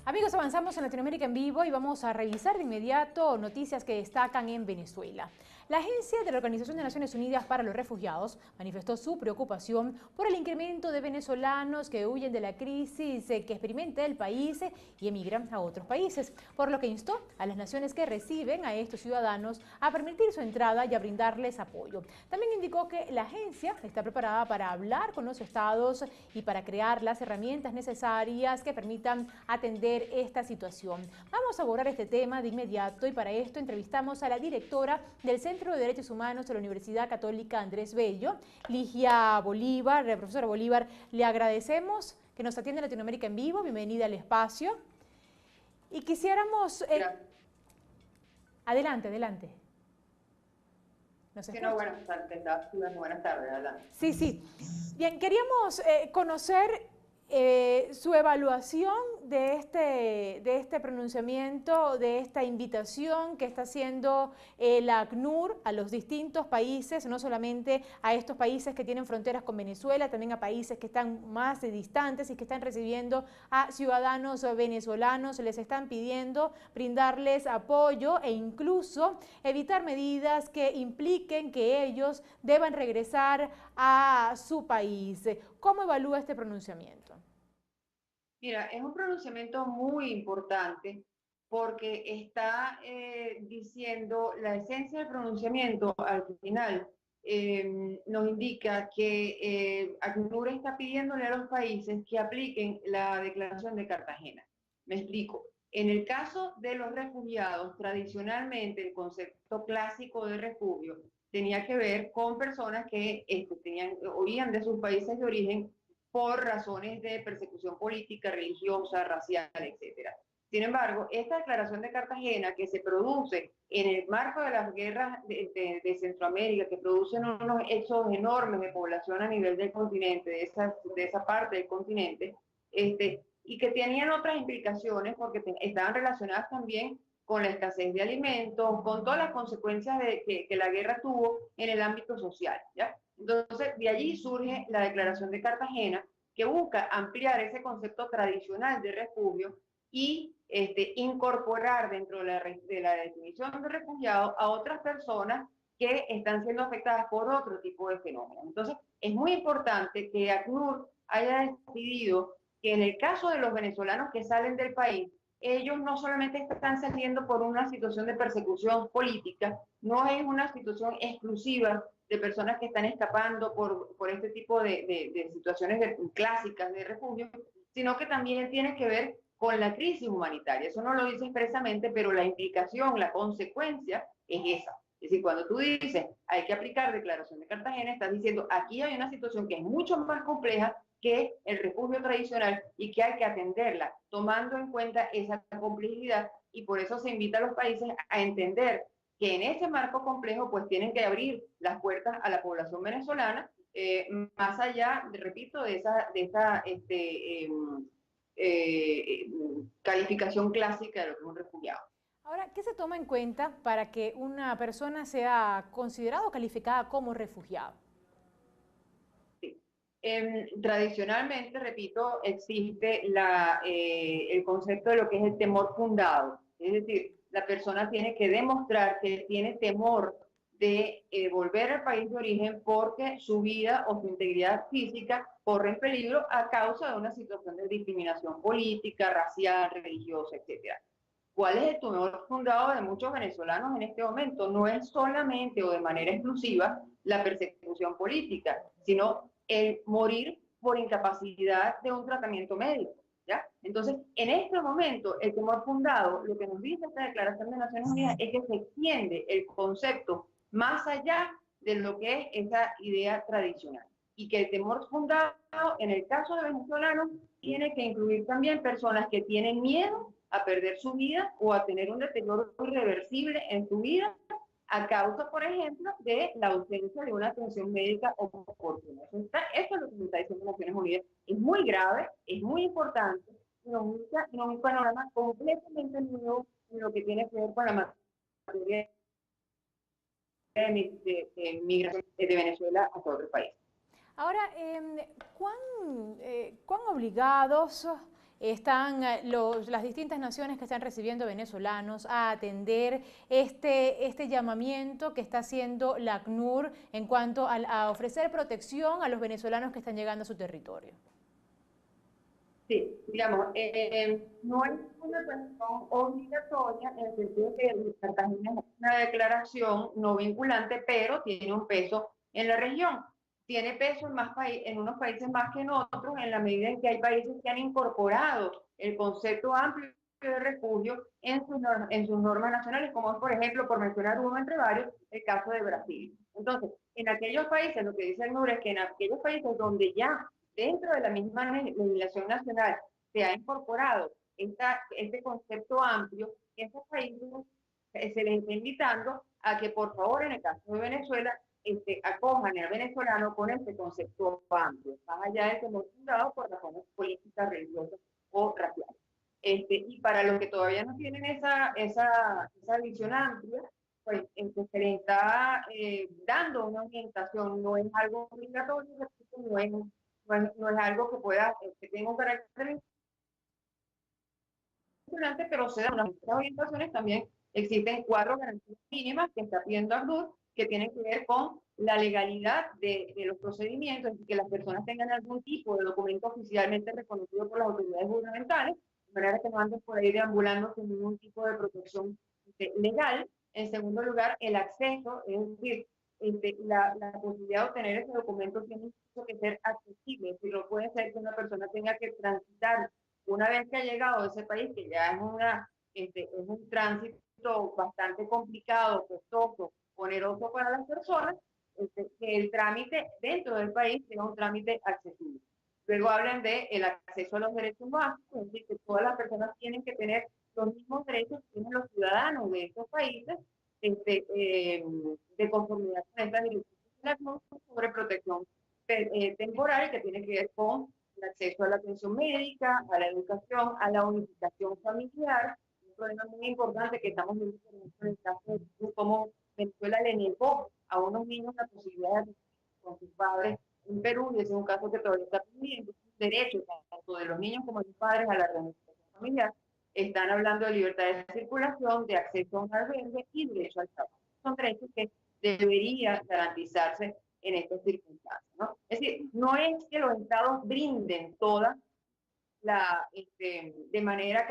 Amigos, avanzamos en Latinoamérica en vivo y vamos a revisar de inmediato noticias que destacan en Venezuela. La Agencia de la Organización de Naciones Unidas para los Refugiados manifestó su preocupación por el incremento de venezolanos que huyen de la crisis que experimenta el país y emigran a otros países, por lo que instó a las naciones que reciben a estos ciudadanos a permitir su entrada y a brindarles apoyo. También indicó que la agencia está preparada para hablar con los estados y para crear las herramientas necesarias que permitan atender esta situación. Vamos a abordar este tema de inmediato y para esto entrevistamos a la directora del Centro de Derechos Humanos de la Universidad Católica Andrés Bello, Ligia Bolívar. Profesora Bolívar, le agradecemos que nos atienda en Latinoamérica en vivo. Bienvenida al espacio. Y quisiéramos... Adelante, adelante. Sí, no, buenas tardes, adelante. Sí. Bien, queríamos conocer su evaluación de este pronunciamiento, de esta invitación que está haciendo la ACNUR a los distintos países, no solamente a estos países que tienen fronteras con Venezuela, también a países que están más distantes y que están recibiendo a ciudadanos venezolanos. Les están pidiendo brindarles apoyo e incluso evitar medidas que impliquen que ellos deban regresar a su país. ¿Cómo evalúa este pronunciamiento? Mira, es un pronunciamiento muy importante porque está diciendo la esencia del pronunciamiento al final. Nos indica que ACNUR está pidiéndole a los países que apliquen la Declaración de Cartagena. Me explico. En el caso de los refugiados, tradicionalmente el concepto clásico de refugio tenía que ver con personas que huían de sus países de origen por razones de persecución política, religiosa, racial, etc. Sin embargo, esta declaración de Cartagena, que se produce en el marco de las guerras de Centroamérica, que producen unos éxodos enormes de población a nivel del continente, de esa parte del continente, y que tenían otras implicaciones porque estaban relacionadas también con la escasez de alimentos, con todas las consecuencias que la guerra tuvo en el ámbito social, ¿ya? Entonces, de allí surge la Declaración de Cartagena, que busca ampliar ese concepto tradicional de refugio y incorporar dentro de la definición de refugiado a otras personas que están siendo afectadas por otro tipo de fenómenos. Entonces, es muy importante que ACNUR haya decidido que en el caso de los venezolanos que salen del país, ellos no solamente están saliendo por una situación de persecución política, no es una situación exclusiva de personas que están escapando por este tipo de situaciones clásicas de refugio, sino que también tiene que ver con la crisis humanitaria. Eso no lo dice expresamente, pero la implicación, la consecuencia es esa. Es decir, cuando tú dices hay que aplicar Declaración de Cartagena, estás diciendo aquí hay una situación que es mucho más compleja que el refugio tradicional y que hay que atenderla, tomando en cuenta esa complejidad, y por eso se invita a los países a entender que en ese marco complejo pues tienen que abrir las puertas a la población venezolana, más allá, repito, de esa calificación clásica de lo que es un refugiado. Ahora, ¿qué se toma en cuenta para que una persona sea considerada o calificada como refugiado? Sí. Tradicionalmente, repito, existe el concepto de lo que es el temor fundado. Es decir, la persona tiene que demostrar que tiene temor de volver al país de origen porque su vida o su integridad física corre en peligro a causa de una situación de discriminación política, racial, religiosa, etc. ¿Cuál es el temor fundado de muchos venezolanos en este momento? No es solamente o de manera exclusiva la persecución política, sino el morir por incapacidad de un tratamiento médico, ¿ya? Entonces, en este momento, el temor fundado, lo que nos dice esta Declaración de Naciones Unidas es que se extiende el concepto más allá de lo que es esa idea tradicional, y que el temor fundado, en el caso de venezolanos, tiene que incluir también personas que tienen miedo a perder su vida o a tener un deterioro irreversible en su vida a causa, por ejemplo, de la ausencia de una atención médica oportuna. Eso es lo que se está diciendo Naciones Unidas. Es muy grave, es muy importante, nos ubica en un panorama completamente nuevo en lo que tiene que ver con la materia de migración de Venezuela hacia otro país. Ahora, ¿cuán obligados están las distintas naciones que están recibiendo venezolanos a atender este llamamiento que está haciendo la ACNUR en cuanto a ofrecer protección a los venezolanos que están llegando a su territorio? Sí, digamos, no es una cuestión obligatoria en el sentido que Cartagena es una declaración no vinculante, pero tiene un peso en la región. Tiene peso en unos países más que en otros, en la medida en que hay países que han incorporado el concepto amplio de refugio en sus normas nacionales, como es, por ejemplo, por mencionar uno entre varios, el caso de Brasil. Entonces, en aquellos países, lo que dice el NUR es que en aquellos países donde ya dentro de la misma legislación nacional se ha incorporado este concepto amplio, esos países se les está invitando a que por favor en el caso de Venezuela acojan al venezolano con este concepto amplio, más allá de que hemos fundado por razones políticas, religiosas o raciales. Y para los que todavía no tienen esa visión amplia, pues se les está dando una orientación, no es algo obligatorio, no es algo que que tenga un carácter vinculante, pero se dan unas orientaciones también. Existen 4 garantías mínimas que está pidiendo ACNUR, que tienen que ver con la legalidad de los procedimientos, y que las personas tengan algún tipo de documento oficialmente reconocido por las autoridades gubernamentales, de manera que no anden por ahí deambulando sin ningún tipo de protección legal. En segundo lugar, el acceso, es decir, la posibilidad de obtener ese documento tiene que ser accesible, es decir, no puede ser que una persona tenga que transitar una vez que ha llegado a ese país, que ya es un tránsito bastante complicado, costoso, oneroso para las personas, que el trámite dentro del país sea un trámite accesible. Luego hablan de el acceso a los derechos básicos, es decir, que todas las personas tienen que tener los mismos derechos que tienen los ciudadanos de estos países, de conformidad con estas directrices sobre protección temporal, que tiene que ver con el acceso a la atención médica, a la educación, a la unificación familiar. Un problema muy importante que estamos viendo en el caso de cómo Venezuela le negó a unos niños la posibilidad de con sus padres en Perú, y ese es un caso que todavía está pendiente. Derechos tanto de los niños como de los padres a la reunificación familiar. Están hablando de libertad de circulación, de acceso a un albergue y derecho al trabajo. Son derechos que deberían garantizarse en estas circunstancias, ¿no? Es decir, no es que los estados brinden toda de manera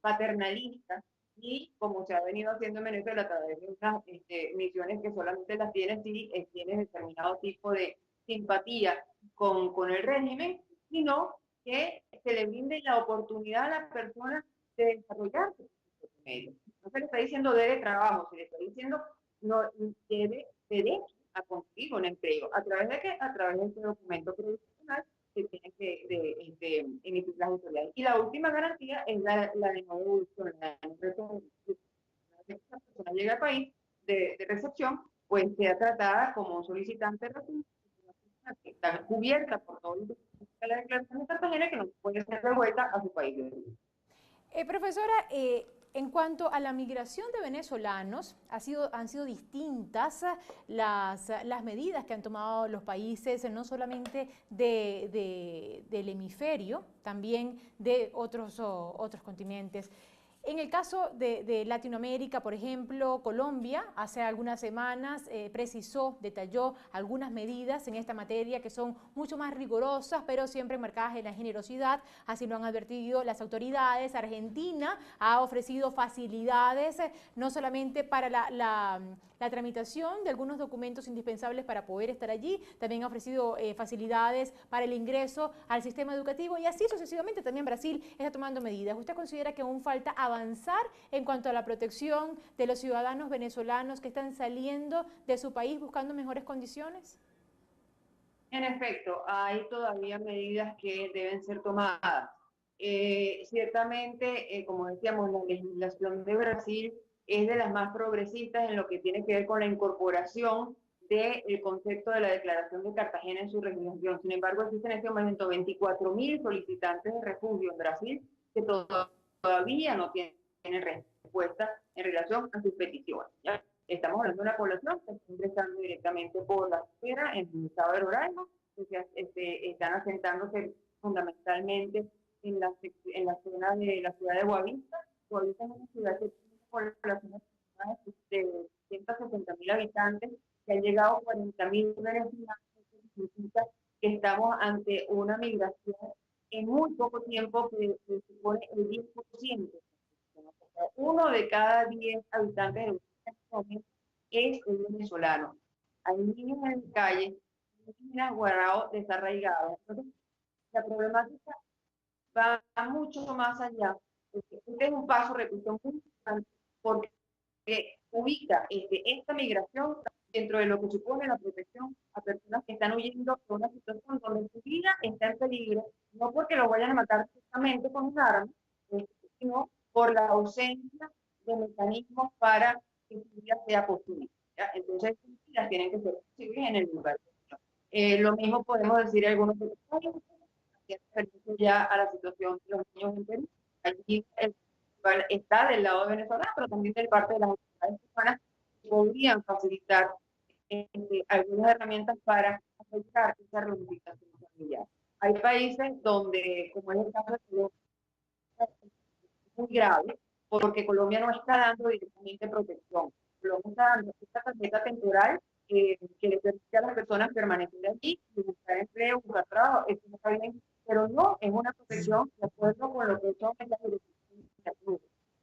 paternalista, y como se ha venido haciendo en Venezuela a través de unas misiones que solamente las tienen si tienes determinado tipo de simpatía con el régimen, sino que se le brinde la oportunidad a las personas de desarrollarse en sus medios. No se le está diciendo debe trabajo, se le está diciendo no debe derecho a conseguir un empleo. ¿A través de qué? A través de este documento previsional que tienen que emitir las autoridades. Y la última garantía es la de no devolución. Si esa persona llega al país de recepción, pues sea tratada como un solicitante de refugio, que está cubierta por todo el de la declaración de Cartagena, que no puede ser devuelta a su país de origen. Profesora, en cuanto a la migración de venezolanos, han sido distintas las medidas que han tomado los países, no solamente del hemisferio, también de otros continentes. En el caso de Latinoamérica, por ejemplo, Colombia, hace algunas semanas detalló algunas medidas en esta materia que son mucho más rigurosas, pero siempre marcadas en la generosidad, así lo han advertido las autoridades. Argentina ha ofrecido facilidades, no solamente para la tramitación de algunos documentos indispensables para poder estar allí, también ha ofrecido facilidades para el ingreso al sistema educativo, y así sucesivamente también Brasil está tomando medidas. ¿Usted considera que aún falta avanzar en cuanto a la protección de los ciudadanos venezolanos que están saliendo de su país buscando mejores condiciones? En efecto, hay todavía medidas que deben ser tomadas. Ciertamente, como decíamos, la legislación de Brasil es de las más progresistas en lo que tiene que ver con la incorporación del concepto de la Declaración de Cartagena en su legislación. Sin embargo, existen en este momento 24.000 solicitantes de refugio en Brasil que todavía no tienen respuesta en relación a sus peticiones, ¿ya? Estamos hablando de una población que está ingresando directamente por la frontera en el estado de Roraima, que están asentándose fundamentalmente en la zona de la ciudad de Guavista. Guavista es una ciudad que tiene una población de 160.000 habitantes, que han llegado 40.000 venezolanos. Significa que estamos ante una migración en muy poco tiempo que supone el 10%. Uno de cada 10 habitantes de Venezuela es un venezolano. Hay niños en la calle, niños guardados, desarraigados. Entonces, la problemática va mucho más allá. Este es un paso, repito, muy importante, porque ubica esta migración dentro de lo que supone la protección a personas que están huyendo de una situación donde su vida está en peligro, no porque los vayan a matar directamente con un arma, sino por la ausencia de mecanismos para que su vida sea posible. ¿Ya? Entonces, sus vidas tienen que ser posibles en el lugar. Lo mismo podemos decir de algunos de los países, ya a la situación de los niños en Perú. Allí el está del lado de Venezuela, pero también de parte de las autoridades cubanas que podrían facilitar algunas herramientas para acercar esa reunificación familiar. Hay países donde, como es el caso de Colombia, es muy grave, porque Colombia no está dando directamente protección. Colombia está dando esta tarjeta temporal que le permite a las personas permanecer allí, buscar empleo, buscar trabajo, eso está bien, pero no es una protección de acuerdo con lo que son las directrices.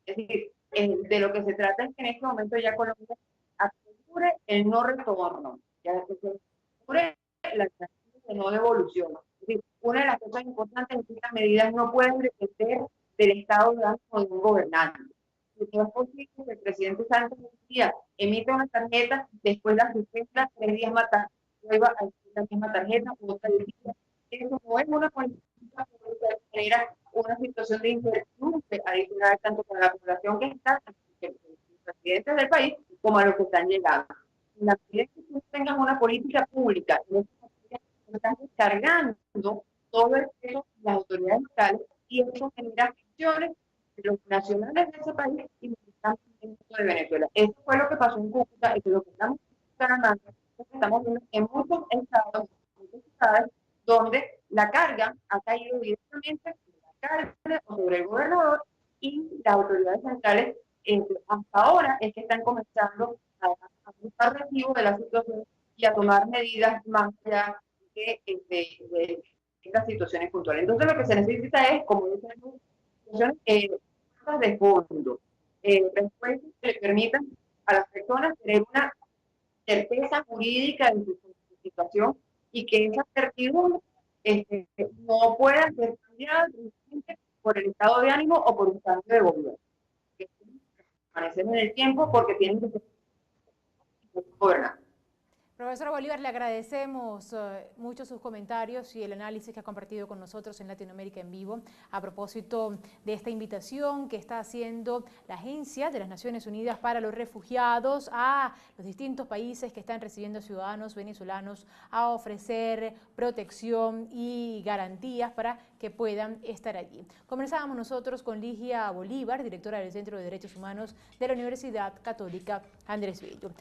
Es decir, de lo que se trata es que en este momento ya Colombia asegure el no retorno, ya que se asegure la de no devolución. Es decir, una de las cosas importantes es que estas medidas no pueden depender del Estado de ánimo de un gobernante. No es posible que el presidente Sánchez García emite una tarjeta, después la suspenda, 3 días más tarde vuelva a emitir la misma tarjeta, otra día. Eso no es una política que genera una situación de incertidumbre adicional tanto para la población que está, los residentes del país, como a los que están llegando. En la medida que tú tengas una política pública, están descargando todo el peso de las autoridades locales y eso genera acciones de los nacionales de ese país y los que están de Venezuela. Eso fue lo que pasó en Cúcuta, eso es lo que estamos viendo en muchos estados, muchas ciudades, donde la carga ha caído directamente sobre el gobernador y las autoridades centrales. Hasta ahora es que están comenzando a buscar recibo de la situación y a tomar medidas más allá de estas situaciones puntuales. Entonces lo que se necesita es, como dicen, situaciones de fondo, respuestas que le permitan a las personas tener una certeza jurídica en su situación y que esa certidumbre no pueda ser cambiada por el estado de ánimo o por un cambio de gobierno. Que permanecen en el tiempo porque tienen que ser gobernados. Profesora Bolívar, le agradecemos mucho sus comentarios y el análisis que ha compartido con nosotros en Latinoamérica en Vivo a propósito de esta invitación que está haciendo la Agencia de las Naciones Unidas para los Refugiados a los distintos países que están recibiendo ciudadanos venezolanos a ofrecer protección y garantías para que puedan estar allí. Conversábamos nosotros con Ligia Bolívar, directora del Centro de Derechos Humanos de la Universidad Católica Andrés Bello.